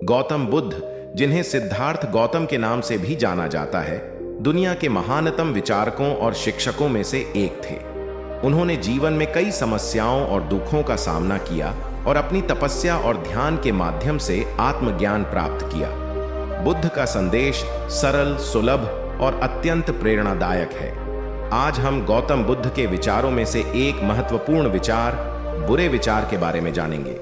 गौतम बुद्ध, जिन्हें सिद्धार्थ गौतम के नाम से भी जाना जाता है, दुनिया के महानतम विचारकों और शिक्षकों में से एक थे। उन्होंने जीवन में कई समस्याओं और दुखों का सामना किया और अपनी तपस्या और ध्यान के माध्यम से आत्मज्ञान प्राप्त किया। बुद्ध का संदेश सरल, सुलभ और अत्यंत प्रेरणादायक है। आज हम गौतम बुद्ध के विचारों में से एक महत्वपूर्ण विचार, बुरे विचार के बारे में जानेंगे।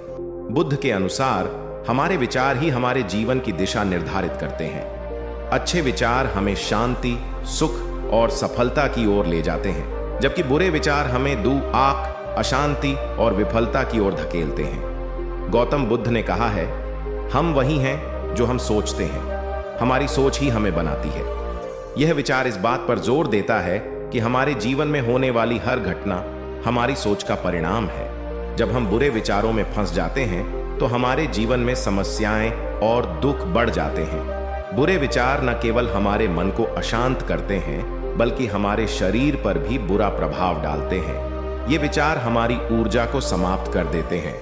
बुद्ध के अनुसार हमारे विचार ही हमारे जीवन की दिशा निर्धारित करते हैं। अच्छे विचार हमें शांति, सुख और सफलता की ओर ले जाते हैं, जबकि बुरे विचार हमें आग, अशांति और विफलता की ओर धकेलते हैं। गौतम बुद्ध ने कहा है, हम वही हैं जो हम सोचते हैं, हमारी सोच ही हमें बनाती है। यह विचार इस बात पर जोर देता है कि हमारे जीवन में होने वाली हर घटना हमारी सोच का परिणाम है। जब हम बुरे विचारों में फंस जाते हैं तो हमारे जीवन में समस्याएं और दुख बढ़ जाते हैं। बुरे विचार न केवल हमारे मन को अशांत करते हैं, बल्कि हमारे शरीर पर भी बुरा प्रभाव डालते हैं। ये विचार हमारी ऊर्जा को समाप्त कर देते हैं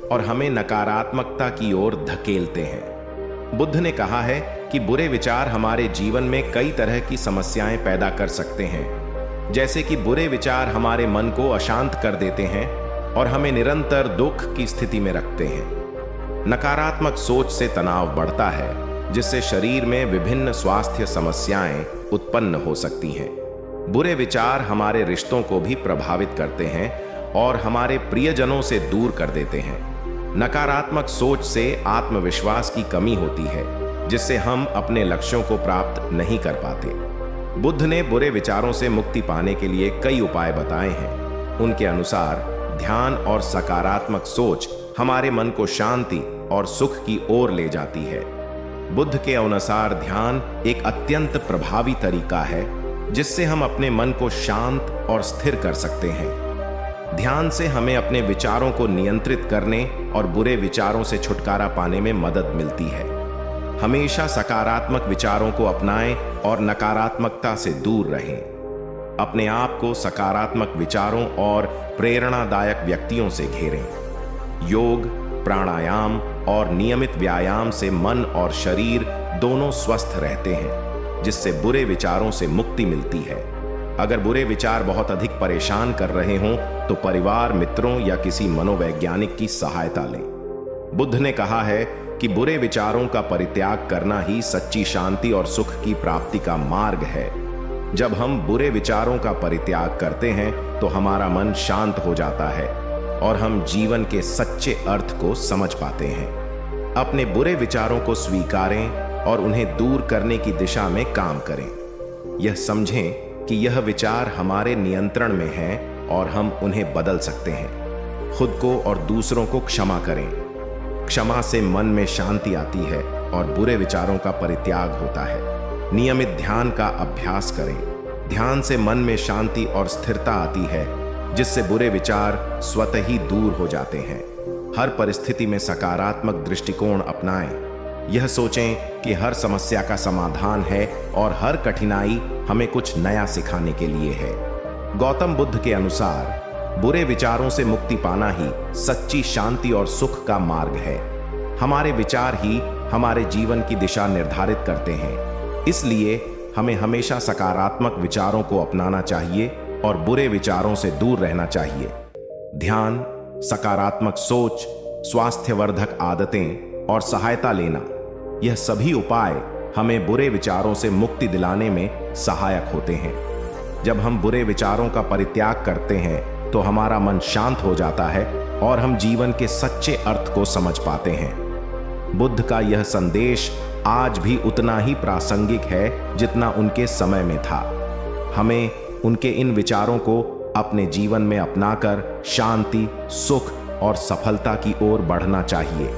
और हमें नकारात्मकता की ओर धकेलते हैं। बुद्ध ने कहा है कि बुरे विचार हमारे जीवन में कई तरह की समस्याएं पैदा कर सकते हैं, जैसे कि बुरे विचार हमारे मन को अशांत कर देते हैं और हमें निरंतर दुख की स्थिति में रखते हैं। नकारात्मक सोच से तनाव बढ़ता है, जिससे शरीर में विभिन्न स्वास्थ्य समस्याएं उत्पन्न हो सकती हैं। बुरे विचार हमारे रिश्तों को भी प्रभावित करते हैं और हमारे प्रियजनों से दूर कर देते हैं। नकारात्मक सोच से आत्मविश्वास की कमी होती है, जिससे हम अपने लक्ष्यों को प्राप्त नहीं कर पाते। बुद्ध ने बुरे विचारों से मुक्ति पाने के लिए कई उपाय बताए हैं। उनके अनुसार ध्यान और सकारात्मक सोच हमारे मन को शांति और सुख की ओर ले जाती है। बुद्ध के अनुसार ध्यान एक अत्यंत प्रभावी तरीका है, जिससे हम अपने मन को शांत और स्थिर कर सकते हैं। ध्यान से हमें अपने विचारों को नियंत्रित करने और बुरे विचारों से छुटकारा पाने में मदद मिलती है। हमेशा सकारात्मक विचारों को अपनाएं और नकारात्मकता से दूर रहें। अपने आप को सकारात्मक विचारों और प्रेरणादायक व्यक्तियों से घेरें। योग, प्राणायाम और नियमित व्यायाम से मन और शरीर दोनों स्वस्थ रहते हैं, जिससे बुरे विचारों से मुक्ति मिलती है। अगर बुरे विचार बहुत अधिक परेशान कर रहे हों तो परिवार, मित्रों या किसी मनोवैज्ञानिक की सहायता लें। बुद्ध ने कहा है कि बुरे विचारों का परित्याग करना ही सच्ची शांति और सुख की प्राप्ति का मार्ग है। जब हम बुरे विचारों का परित्याग करते हैं तो हमारा मन शांत हो जाता है और हम जीवन के सच्चे अर्थ को समझ पाते हैं। अपने बुरे विचारों को स्वीकारें और उन्हें दूर करने की दिशा में काम करें। यह समझें कि यह विचार हमारे नियंत्रण में हैं और हम उन्हें बदल सकते हैं। खुद को और दूसरों को क्षमा करें। क्षमा से मन में शांति आती है और बुरे विचारों का परित्याग होता है। नियमित ध्यान का अभ्यास करें। ध्यान से मन में शांति और स्थिरता आती है, जिससे बुरे विचार स्वतः ही दूर हो जाते हैं। हर परिस्थिति में सकारात्मक दृष्टिकोण अपनाएं। यह सोचें कि हर समस्या का समाधान है और हर कठिनाई हमें कुछ नया सिखाने के लिए है। गौतम बुद्ध के अनुसार बुरे विचारों से मुक्ति पाना ही सच्ची शांति और सुख का मार्ग है। हमारे विचार ही हमारे जीवन की दिशा निर्धारित करते हैं। इसलिए हमें हमेशा सकारात्मक विचारों को अपनाना चाहिए और बुरे विचारों से दूर रहना चाहिए। ध्यान, सकारात्मक सोच, स्वास्थ्यवर्धक आदतें और सहायता लेना, यह सभी उपाय हमें बुरे विचारों से मुक्ति दिलाने में सहायक होते हैं। जब हम बुरे विचारों का परित्याग करते हैं तो हमारा मन शांत हो जाता है और हम जीवन के सच्चे अर्थ को समझ पाते हैं। बुद्ध का यह संदेश आज भी उतना ही प्रासंगिक है जितना उनके समय में था। हमें उनके इन विचारों को अपने जीवन में अपनाकर शांति, सुख और सफलता की ओर बढ़ना चाहिए।